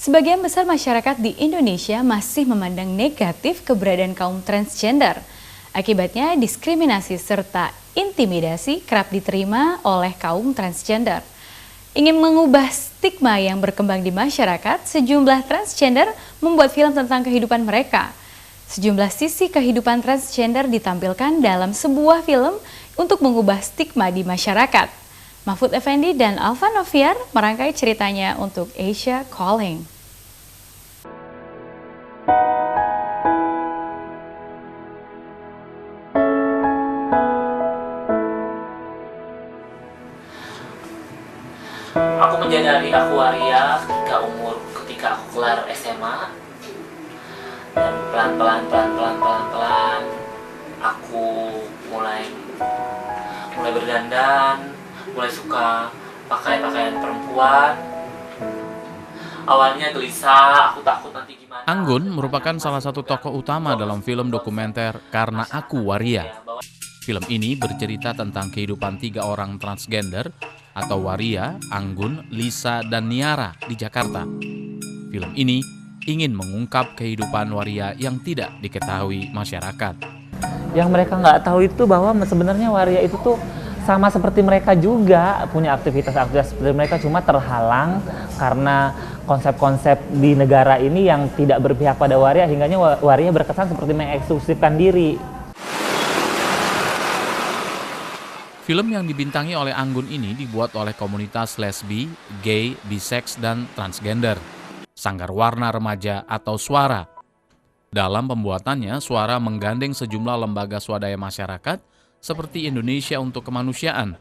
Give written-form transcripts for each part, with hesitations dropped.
Sebagian besar masyarakat di Indonesia masih memandang negatif keberadaan kaum transgender. Akibatnya, diskriminasi serta intimidasi kerap diterima oleh kaum transgender. Ingin mengubah stigma yang berkembang di masyarakat, sejumlah transgender membuat film tentang kehidupan mereka. Sejumlah sisi kehidupan transgender ditampilkan dalam sebuah film untuk mengubah stigma di masyarakat. Mahfud Effendi dan Alva Noviar merangkai ceritanya untuk Asia Calling. Aku menyadari aku waria ketika aku kelar SMA, dan pelan-pelan aku mulai berdandan, mulai suka pakai pakaian perempuan. Awalnya gelisah, aku takut nanti gimana. Anggun merupakan salah satu tokoh utama dalam film dokumenter Karena Aku Waria. Film ini bercerita tentang kehidupan 3 orang transgender atau Waria, Anggun, Lisa, dan Niara di Jakarta. Film ini ingin mengungkap kehidupan Waria yang tidak diketahui masyarakat. Yang mereka nggak tahu itu bahwa sebenarnya Waria itu tuh sama seperti mereka juga, punya aktivitas-aktivitas seperti mereka, cuma terhalang karena konsep-konsep di negara ini yang tidak berpihak pada Waria, hingganya Waria berkesan seperti mengeksklusifkan diri. Film yang dibintangi oleh Anggun ini dibuat oleh komunitas lesbi, gay, bisex, dan transgender, Sanggar Warna Remaja atau Suara. Dalam pembuatannya, Suara menggandeng sejumlah lembaga swadaya masyarakat seperti Indonesia untuk Kemanusiaan.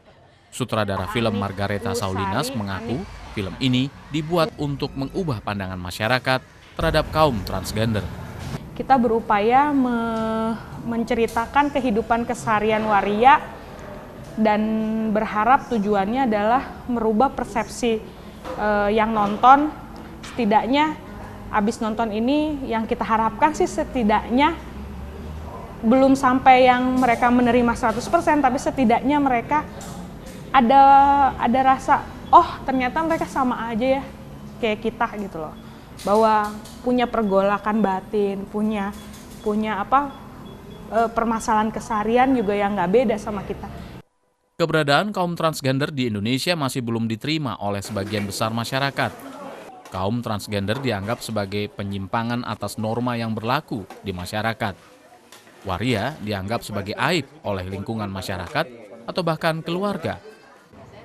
Sutradara film Margareta Saulinas mengaku film ini dibuat untuk mengubah pandangan masyarakat terhadap kaum transgender. Kita berupaya menceritakan kehidupan keseharian Waria dan berharap tujuannya adalah merubah persepsi yang nonton. Setidaknya abis nonton ini yang kita harapkan sih setidaknya belum sampai yang mereka menerima 100%, tapi setidaknya mereka ada rasa, oh ternyata mereka sama aja ya kayak kita gitu loh. Bahwa punya pergolakan batin, punya permasalahan keseharian juga yang nggak beda sama kita. Keberadaan kaum transgender di Indonesia masih belum diterima oleh sebagian besar masyarakat. Kaum transgender dianggap sebagai penyimpangan atas norma yang berlaku di masyarakat. Waria dianggap sebagai aib oleh lingkungan masyarakat atau bahkan keluarga.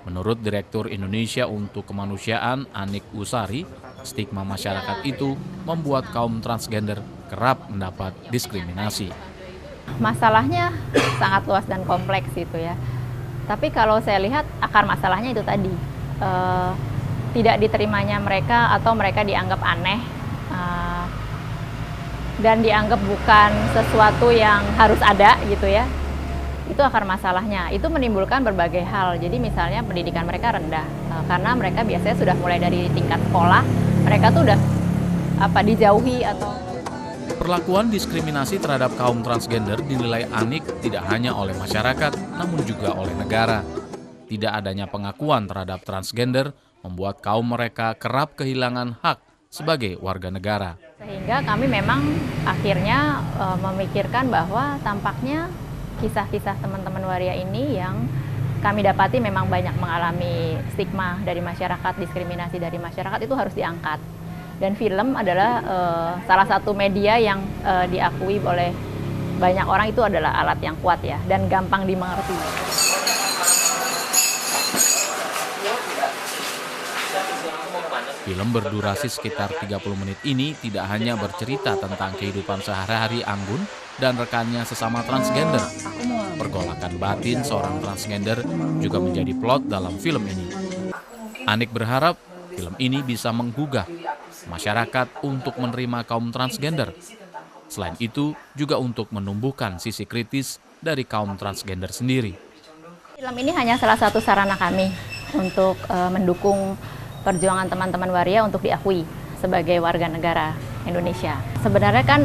Menurut Direktur Indonesia untuk Kemanusiaan Anik Usari, stigma masyarakat itu membuat kaum transgender kerap mendapat diskriminasi. Masalahnya sangat luas dan kompleks gitu ya. Tapi kalau saya lihat akar masalahnya itu tadi, tidak diterimanya mereka atau mereka dianggap aneh dan dianggap bukan sesuatu yang harus ada gitu ya. Itu akar masalahnya. Itu menimbulkan berbagai hal. Jadi misalnya pendidikan mereka rendah karena mereka biasanya sudah mulai dari tingkat sekolah, mereka tuh udah dijauhi atau. Perlakuan diskriminasi terhadap kaum transgender dinilai Anik tidak hanya oleh masyarakat, namun juga oleh negara. Tidak adanya pengakuan terhadap transgender membuat kaum mereka kerap kehilangan hak sebagai warga negara. Sehingga kami memang akhirnya memikirkan bahwa tampaknya kisah-kisah teman-teman Waria ini yang kami dapati memang banyak mengalami stigma dari masyarakat, diskriminasi dari masyarakat itu harus diangkat. Dan film adalah salah satu media yang diakui oleh banyak orang itu adalah alat yang kuat ya dan gampang dimengerti. Film berdurasi sekitar 30 menit ini tidak hanya bercerita tentang kehidupan sehari-hari Anggun dan rekannya sesama transgender. Pergolakan batin seorang transgender juga menjadi plot dalam film ini. Anik berharap film ini bisa menggugah masyarakat untuk menerima kaum transgender. Selain itu, juga untuk menumbuhkan sisi kritis dari kaum transgender sendiri. Film ini hanya salah satu sarana kami untuk mendukung perjuangan teman-teman Waria untuk diakui sebagai warga negara Indonesia. Sebenarnya kan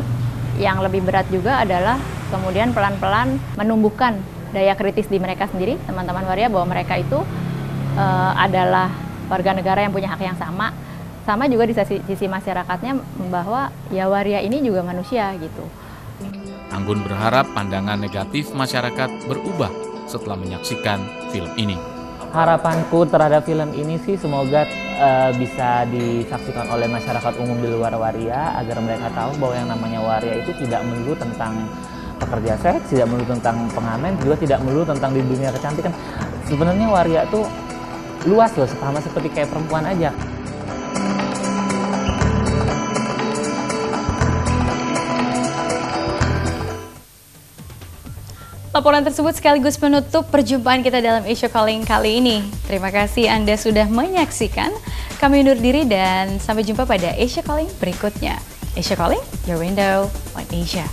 yang lebih berat juga adalah kemudian pelan-pelan menumbuhkan daya kritis di mereka sendiri, teman-teman Waria, bahwa mereka itu adalah warga negara yang punya hak yang sama sama juga di sisi masyarakatnya bahwa ya waria ini juga manusia gitu. Anggun berharap pandangan negatif masyarakat berubah setelah menyaksikan film ini. Harapanku terhadap film ini sih semoga bisa disaksikan oleh masyarakat umum di luar waria agar mereka tahu bahwa yang namanya waria itu tidak melulu tentang pekerja seks, tidak melulu tentang pengamen, juga tidak melulu tentang di dunia kecantikan. Sebenarnya waria tuh luas loh, sama seperti kayak perempuan aja. Laporan tersebut sekaligus menutup perjumpaan kita dalam Asia Calling kali ini. Terima kasih Anda sudah menyaksikan. Kami undur diri dan sampai jumpa pada Asia Calling berikutnya. Asia Calling, your window on Asia.